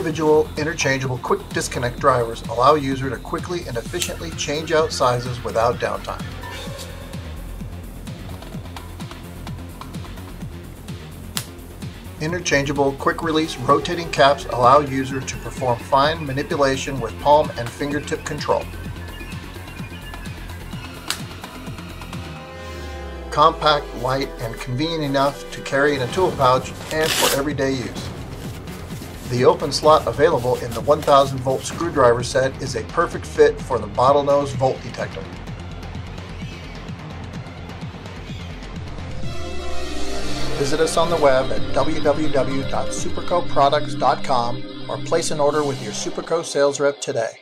individual interchangeable quick disconnect drivers allow a user to quickly and efficiently change out sizes without downtime. Interchangeable quick-release rotating caps allow a user to perform fine manipulation with palm and fingertip control. Compact, light, and convenient enough to carry in a tool pouch and for everyday use. The open slot available in the 1000 volt screwdriver set is a perfect fit for the bottlenose volt detector. Visit us on the web at www.supercoproducts.com or place an order with your Superco sales rep today.